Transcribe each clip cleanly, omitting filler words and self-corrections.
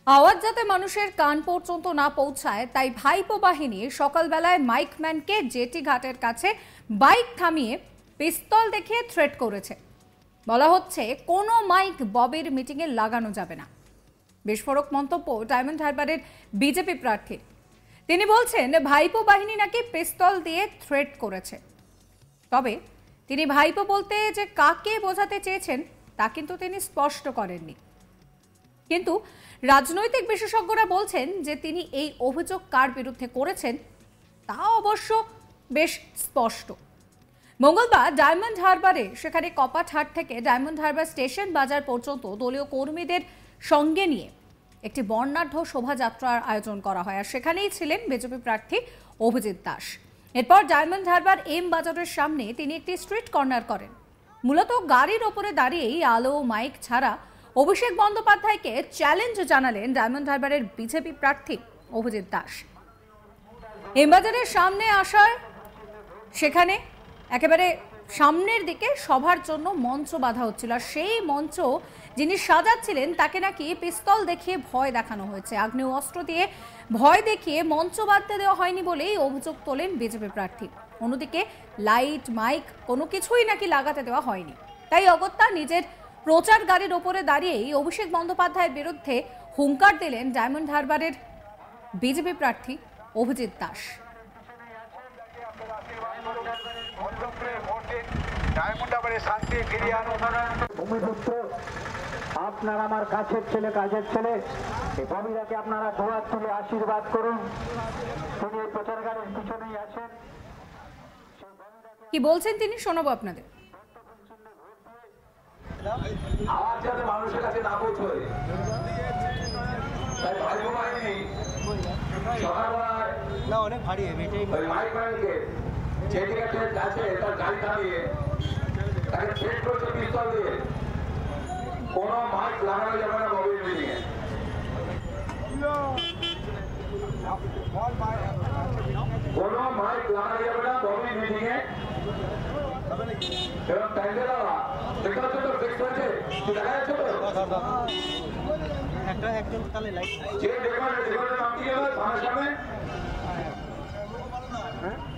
আওয়াজ যাতে মানুষের কান পর্যন্ত না পৌঁছায় তাই ভাইপো বাহিনী সকালবেলায় মাইকম্যানকে জেটি ঘাটের কাছে বাইক থামিয়ে পিস্তল দেখিয়ে থ্রেট করেছে। বলা হচ্ছে কোনো মাইক ববির মিটিংয়ে লাগানো যাবে না। বিস্ফোরক মন্তব্য ডায়মন্ড হারবারের বিজেপি প্রার্থীর। তিনি বলছেন ভাইপো বাহিনী নাকি পিস্তল দিয়ে থ্রেট করেছে। তবে তিনি ভাইপো বলতে যে কাকে বোঝাতে চেয়েছেন তা কিন্তু তিনি স্পষ্ট করেননি। কিন্তু রাজনৈতিক বিশেষজ্ঞরা বলছেন যে তিনি এই অভিযোগ কার বিরুদ্ধে করেছেন তা অবশ্য বেশ স্পষ্ট। মঙ্গলবার ডায়মন্ড হারবারে সেখানে কপাটহাট থেকে ডায়মন্ড হারবার স্টেশন বাজার পর্যন্ত দলীয় কর্মীদের সঙ্গে নিয়ে একটি বর্ণাঢ্য শোভাযাত্রার আয়োজন করা হয়, আর সেখানেই ছিলেন বিজেপি প্রার্থী অভিজিৎ দাস। এরপর ডায়মন্ড হারবার এম বাজারের সামনে তিনি একটি স্ট্রিট কর্নার করেন। মূলত গাড়ির ওপরে দাঁড়িয়েই আলো মাইক ছাড়া অভিষেক বন্দ্যোপাধ্যায়কে চ্যালেঞ্জ জানালেন ডায়মন্ড হারবারের বিজেপি প্রার্থী অভিজিৎ দাস। এমবাজারের সামনে আসার সেখানে একেবারে সামনের দিকে সভার জন্য মঞ্চ বাঁধা হচ্ছিল, আর সেই মঞ্চ যিনি সাজাচ্ছিলেন তাকে নাকি পিস্তল দেখিয়ে ভয় দেখানো হয়েছে। আগ্নেয় অস্ত্র দিয়ে ভয় দেখিয়ে মঞ্চ বাঁধতে দেওয়া হয়নি বলেই অভিযোগ তোলেন বিজেপি প্রার্থী। অন্যদিকে লাইট মাইক কোনো কিছুই নাকি লাগাতে দেওয়া হয়নি। তাই অগত্যা নিজের প্রচার গাড়ির ওপরে দাঁড়িয়েই অভিষেক বন্দ্যোপাধ্যায়ের বিরুদ্ধে হুঙ্কার দিলেন ডায়মন্ড হারবারের বিজেপি প্রার্থী অভিজিৎ দাস। আপনার আমার কাছের ছেলে, কাজের ছেলে, এই ববিরাকে আপনারা দোয়ার তুলে আশীর্বাদ করুন। তিনি প্রচার গাড়ির পিছনেই আছেন। কি বলছেন তিনি শোনাবো আপনাদের। আওয়াজ যাতে মানুষের কাছে না পৌঁছয় তাই ভাইপো বাহিনী সকালবেলায় অনেক ভারী ওই মাইকম্যানকে জেটি ঘাটের কাছে তার গাড়ি থামিয়ে তাকে থ্রেট করেছে পিস্তল দিয়ে। কোনো মাইক লাগানো যাবে না ববির মিটিংয়ে। কোনো মাইক লাগানো যাবে না ববির মিটিংয়ে। এবং প্যান্ডেলওয়ালা দেখা যাচ্ছে তো, ফিক্স হয়েছে, দেখা যাচ্ছে তো একজন তাহলে লাইট যে ডেকোরেটর নাম কি হলো থানার সামনে,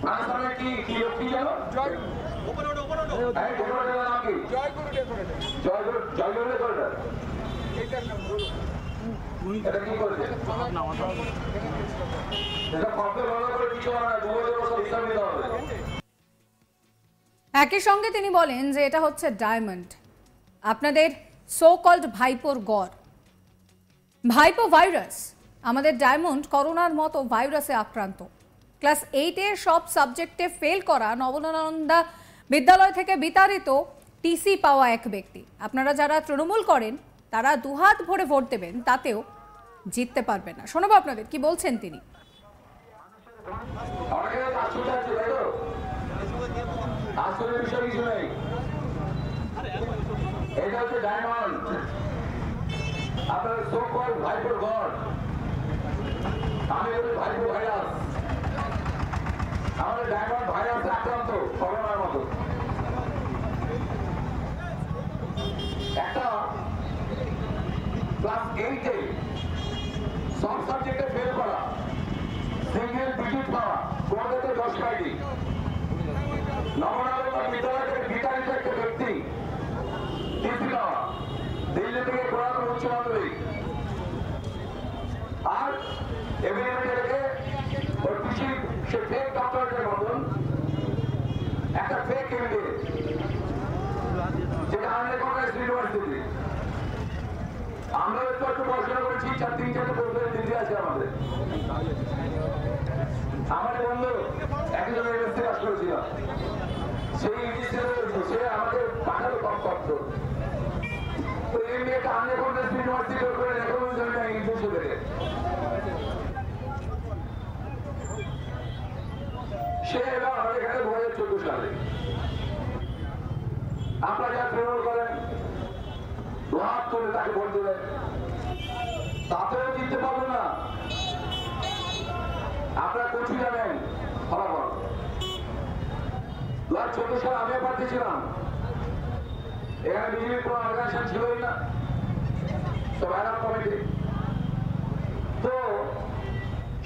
থানার সামনে কি কি লোক কি জানো? ডেকোরেটরের নাম কি? জয়গুরু ডেকোরেটর। এটা কি করেছে? এটা কবে বন্ধ করে কিছু হয় না, 2 বছর সব হিসাব নিতে হবে। একই সঙ্গে তিনি বলেন যে এটা হচ্ছে ডায়মন্ড, আপনাদের সো কল্ড ভাইপোর গড়। ভাইপো ভাইরাস, আমাদের ডায়মন্ড করোনার মতো ভাইরাসে আক্রান্ত। ক্লাস 8-এর সব সাবজেক্টে ফেল করা নবনানন্দা বিদ্যালয় থেকে বিতাড়িত টিসি পাওয়া এক ব্যক্তি। আপনারা যারা তৃণমূল করেন তারা দুহাত ভরে ভোট দেবেন, তাতেও জিততে পারবেন না। শোনাবো আপনাদের কি বলছেন তিনি। আসলে বিষয় কিছু নেই, এটা হচ্ছে ডায়মন্ড, আপনার সো কল্ড ভাইপোর গড়। আমি বলি ভাইপো ভাইরাস। আমাদের ডায়মন্ড ভাইরাসে আক্রান্ত করোনার মতো। একটা ক্লাস 8-এ সব সাবজেক্টে ফেল করা, সিঙ্গেল ডিজিট পাওয়া, কোনোটাতে 10 পাইনি। নবনাগরিক বিদ্যালয় থেকে বিতাড়িত একটা ব্যক্তি, টিসি পাওয়া, দিল্লি থেকে পুরাতন উচ্চ মাধ্যমিক, আর এবিএমে রেখে ওর কৃষি সে ফেক ডক্টরেটের মতন একটা ফেক এমবিএ, যেটা আনরেকগনাইজড ইউনিভার্সিটি। আমরা একটু একটু পড়াশোনা করেছি, 3-4টে প্রফেসর দিল্লি আছে আমাদের। আমাদের বন্ধু একজন ইউনিভার্সিটি পাস করেছিল, সেই ইউনিভার্সিটি সে আমাকে পাঠালো কমপত্র। তো এই মেয়েটা আনরেকগনাইজড ইউনিভার্সিটি করে রেকমেন্ড হয় ইংলিশ থেকে। সে এবার আমাদের এখানে 2014 সালে। আপনারা যারা তৃণমূল করেন দুহাত তুলে তাকে ভোট দেবেন, তাতেও জিততে পারবে না। আপনারা কচু জানেন ফলাফল। 2014 সালে আমিও প্রার্থী ছিলাম, এখানে বিজেপির কোনো অর্গানাইজেশন ছিলই না, সব অ্যাডাম কমিটি।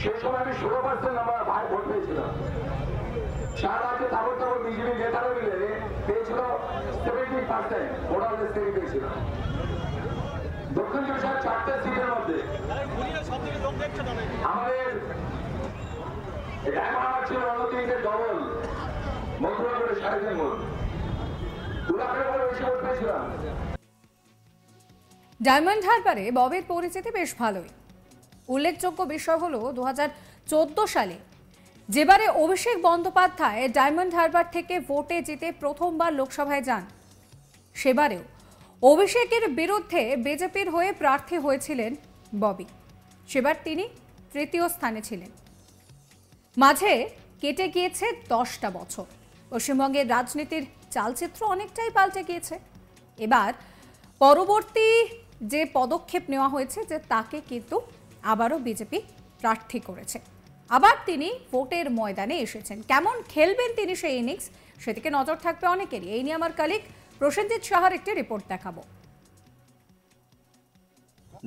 সেই সময় আমি 16% নাম্বার ভাই ভোট পেয়েছিলাম। সারা রাজ্যে তাবর তাবর বিজেপি নেতারা মিলে পেয়েছিল 70% ভোটার লিস্ট থেকে পেয়েছিল। দক্ষিণ চব্বিশ 4টে সিটের মধ্যে আমাদের ডায়মন্ড ছিল অন্য 3টে ডবল, মথুরা করে 3.5 গুণ, 2 লাখের উপরে বেশি ভোট পেয়েছিলাম। ডায়মন্ড হারবারে ববির পরিচিতি বেশ ভালোই। উল্লেখযোগ্য বিষয় হলো 2014 সালে যেবারে অভিষেক বন্দ্যোপাধ্যায় ডায়মন্ড হারবার থেকে ভোটে জিতে প্রথমবার লোকসভায় যান, সেবারেও অভিষেকের বিরুদ্ধে বিজেপির হয়ে প্রার্থী হয়েছিলেন ববি। সেবার তিনি তৃতীয় স্থানে ছিলেন। মাঝে কেটে গিয়েছে 10টা বছর। পশ্চিমবঙ্গের রাজনীতির চালচিত্র অনেকটাই পাল্টে গিয়েছে। এবার পরবর্তী যে পদক্ষেপ নেওয়া হয়েছে যে তাকে কিন্তু আবারও বিজেপি প্রার্থী করেছে। আবার তিনি ভোটের ময়দানে এসেছেন। কেমন খেলবেন তিনি সেই ইনিংস, সেদিকে নজর থাকবে অনেকেরই। এই নিয়ে আমার কলিগ প্রসেনজিৎ সাহার একটি রিপোর্ট দেখাবো।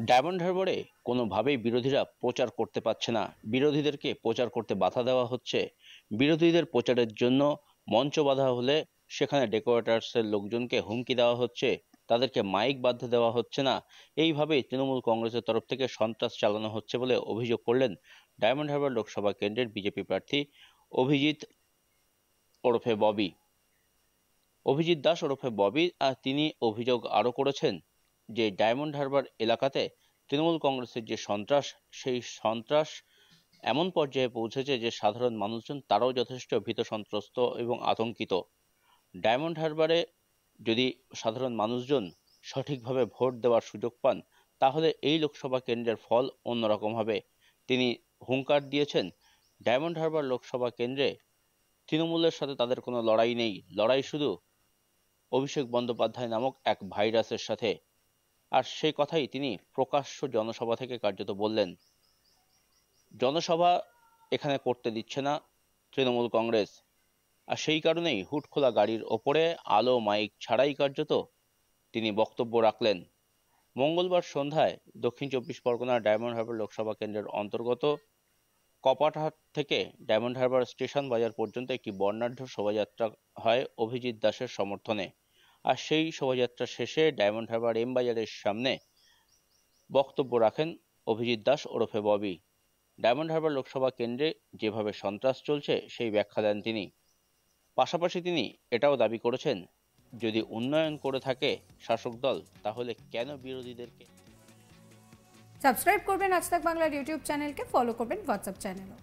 ডায়মন্ড হারবারে কোনোভাবেই বিরোধীরা প্রচার করতে পারছে না। বিরোধীদেরকে প্রচার করতে বাধা দেওয়া হচ্ছে। বিরোধীদের প্রচারের জন্য মঞ্চ বাঁধা হলে সেখানে ডেকোরেটার্সের লোকজনকে হুমকি দেওয়া হচ্ছে, তাদেরকে মাইক বাঁধতে দেওয়া হচ্ছে না। এইভাবেই তৃণমূল কংগ্রেসের তরফ থেকে সন্ত্রাস চালানো হচ্ছে বলে অভিযোগ করলেন ডায়মন্ড হারবার লোকসভা কেন্দ্রের বিজেপি প্রার্থী অভিজিৎ ওরফে ববি। অভিজিৎ দাস ওরফে ববি তিনি অভিযোগ আরও করেছেন যে ডায়মন্ড হারবার এলাকাতে তৃণমূল কংগ্রেসের যে সন্ত্রাস, সেই সন্ত্রাস এমন পর্যায়ে পৌঁছেছে যে সাধারণ মানুষজন তারাও যথেষ্ট ভীত সন্ত্রস্ত এবং আতঙ্কিত। ডায়মন্ড হারবারে যদি সাধারণ মানুষজন সঠিকভাবে ভোট দেওয়ার সুযোগ পান তাহলে এই লোকসভা কেন্দ্রের ফল অন্যরকম হবে। তিনি হুঙ্কার দিয়েছেন ডায়মন্ড হারবার লোকসভা কেন্দ্রে তৃণমূলের সাথে তাদের কোনো লড়াই নেই, লড়াই শুধু অভিষেক বন্দ্যোপাধ্যায় নামক এক ভাইরাসের সাথে। আর সেই কথাই তিনি প্রকাশ্য জনসভা থেকে কার্যত বললেন। জনসভা এখানে করতে দিচ্ছে না তৃণমূল কংগ্রেস, আর সেই কারণেই হুটখোলা গাড়ির ওপরে আলো মাইক ছাড়াই কার্যত তিনি বক্তব্য রাখলেন। মঙ্গলবার সন্ধ্যায় দক্ষিণ চব্বিশ পরগনার ডায়মন্ড হারবার লোকসভা কেন্দ্রের অন্তর্গত কপাটহাট থেকে ডায়মন্ড হারবার স্টেশন বাজার পর্যন্ত একটি বর্ণাঢ্য শোভাযাত্রা হয় অভিজিৎ দাসের সমর্থনে। আর সেই শোভাযাত্রা শেষে ডায়মন্ড হারবার এম বাজারের সামনে বক্তব্য রাখেন অভিজিৎ দাস ওরফে ববি। ডায়মন্ড হারবার লোকসভা কেন্দ্রে যেভাবে সন্ত্রাস চলছে সেই ব্যাখ্যা দেন তিনি। পাশাপাশি তিনি এটাও দাবি করেছেন যদি উন্নয়ন করে থাকে শাসক দল তাহলে কেন বিরোধীদেরকে। সাবস্ক্রাইব করবেন আজ তাক বাংলার ইউটিউব চ্যানেলকে, ফলো করবেন হোয়াটসঅ্যাপ চ্যানেলও।